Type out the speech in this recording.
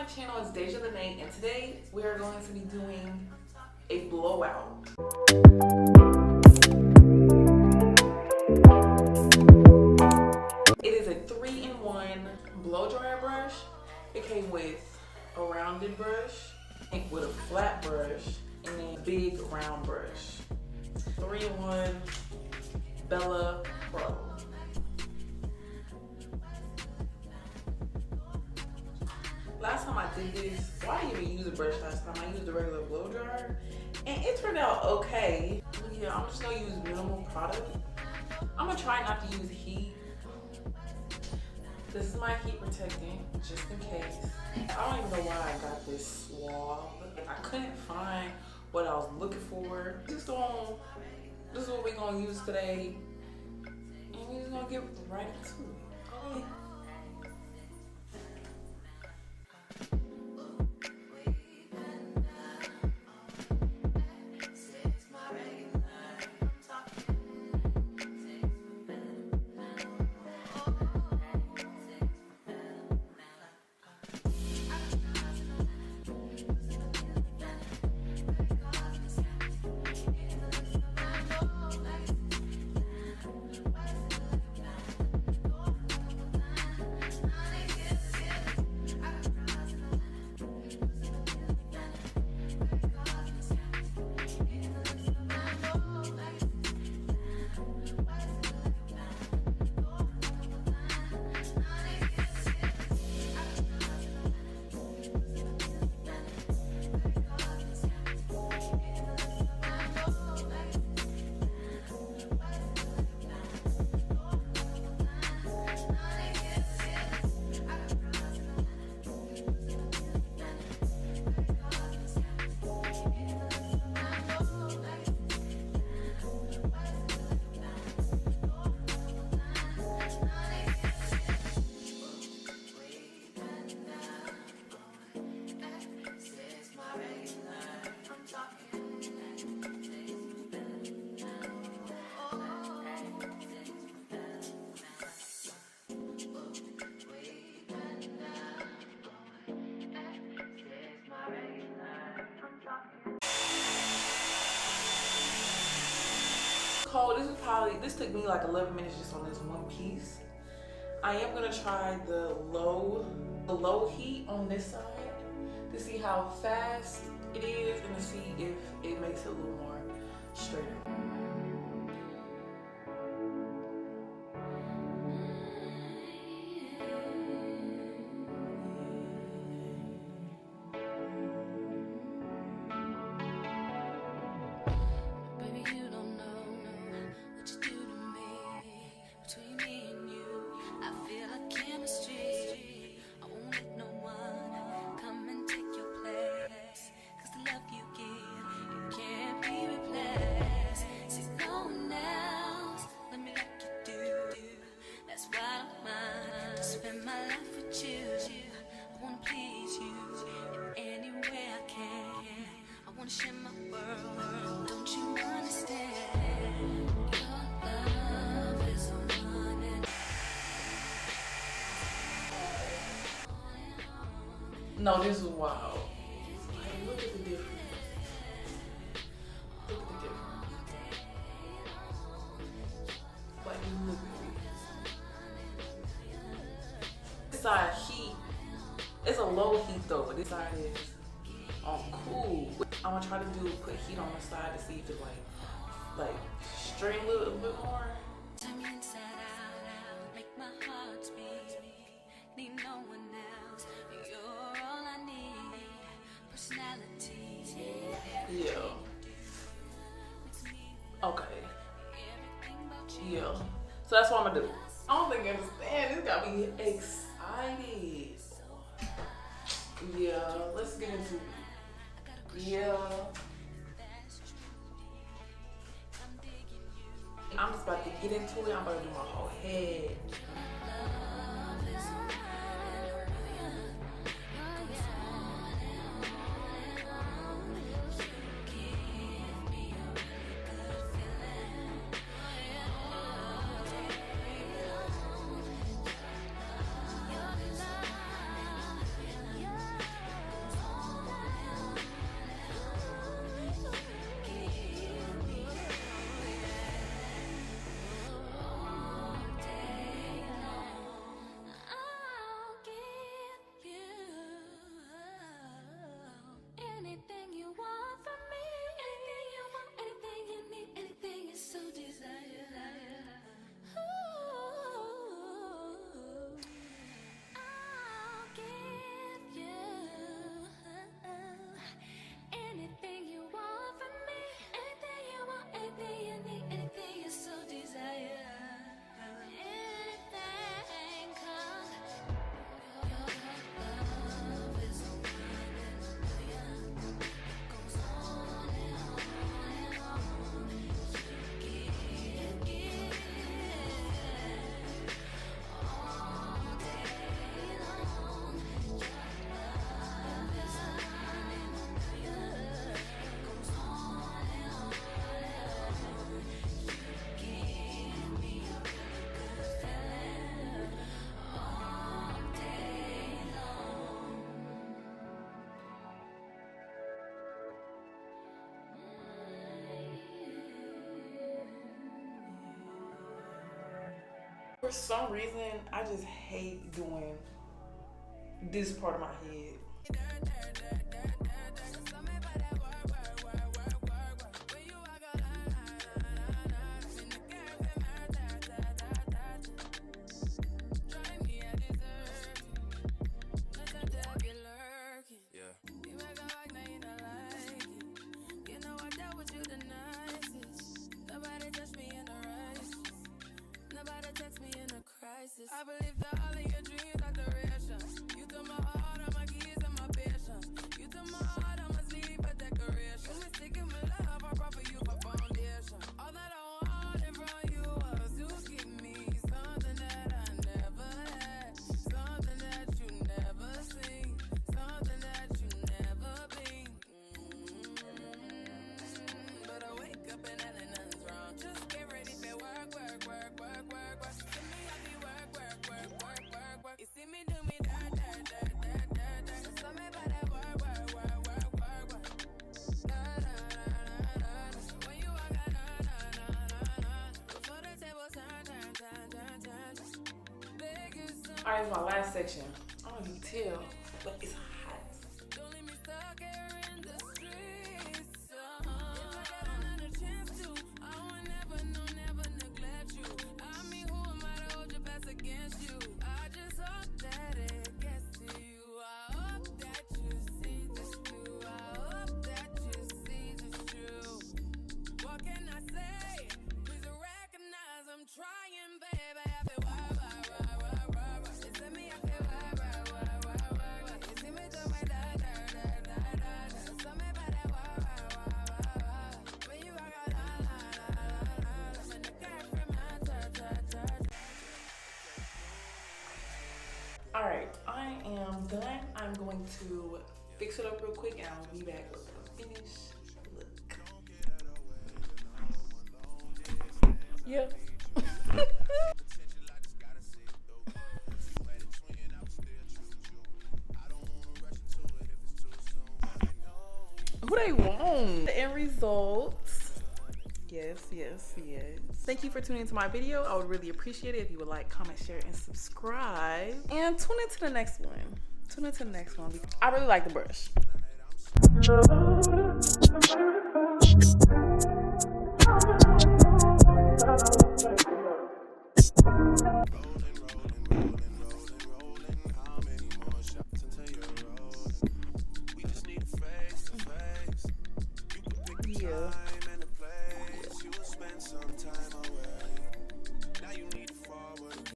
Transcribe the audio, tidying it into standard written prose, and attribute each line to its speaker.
Speaker 1: my channel, it's Deja the Nate, and today we are going to be doing a blowout. It is a 3-in-1 blow dryer brush. It came with a rounded brush, with a flat brush, and then a big round brush. 3-in-1 Bella Pro. Last time I did this, well, I didn't even use a brush last time. I used a regular blow dryer, and it turned out okay. Yeah, I'm just gonna use minimal product. I'm gonna try not to use heat. This is my heat protectant, just in case. I don't even know why I got this swab. I couldn't find what I was looking for. This is what we're gonna use today, and we're just gonna get right into it. Okay. Cold. This took me like 11 minutes just on this one piece. I am gonna try the low heat on this side to see how fast it is and to see if it makes it a little more straighter.
Speaker 2: Share my world, don't you understand? Your love is a one.
Speaker 1: No, this is wild. Like, look at the difference. Look at the difference. Like, look at it. This side heat. It's a low heat though, but this side is cool. I'm gonna try to put heat on the side to see if it like strain a little bit more.
Speaker 2: Turn me inside out, make my heart beat. Need no one else. You're all I need. Personality.
Speaker 1: Yeah. Okay. Yeah. So that's what I'm gonna do. I don't think you understand. This got me excited. Yeah. Let's get into it. Yeah. I'm just about to get into it. I'm about to do my whole head. For some reason, I just hate doing this part of my head.
Speaker 2: I believe that all of your dreams are duration. You took my heart, all my keys, and my patience. You took my heart, I must leave a decoration. You mistaken my love, I brought for you for foundation. All that I wanted from you was to give me something that I never had, something that you never seen, something that you never been. But I wake up and nothing's wrong. Just get ready for work, work, work, work, work, work. See me, I be work, work, work, work, work, work. You see me do me dirt, dirt, dirt, dirt, dirt, dirt. So me about that work, work, work, work, work, work. Da, da, da, da, da, da. When you walk out, da, da, da, da, da. Before the table turn, turn, turn, turn, turn. Beg you some.
Speaker 1: All right, it's my last section. I don't know if you can tell, but it's hot.
Speaker 2: Don't leave me stuck here in the streets. If I got another chance to, I would never, no, never neglect you. I mean, who am I to hold your best against you? I just hope that it gets to you. I hope that you see this through. I hope that you see this true. What can I say? Please recognize I'm trying, baby. I feel why. You send me, I feel why. You see me do my da da da da da da. So me about that why. When you walk out, la la la la la. When the girl from my touch.
Speaker 1: All right, I am done. I'm going to fix it up real quick and I'll be back with the finished look. Yeah. Who they want? The end results. Yes. Thank you for tuning into my video. I would really appreciate it if you would like, comment, share, and subscribe. And tune into the next one. I really like the brush. Yeah.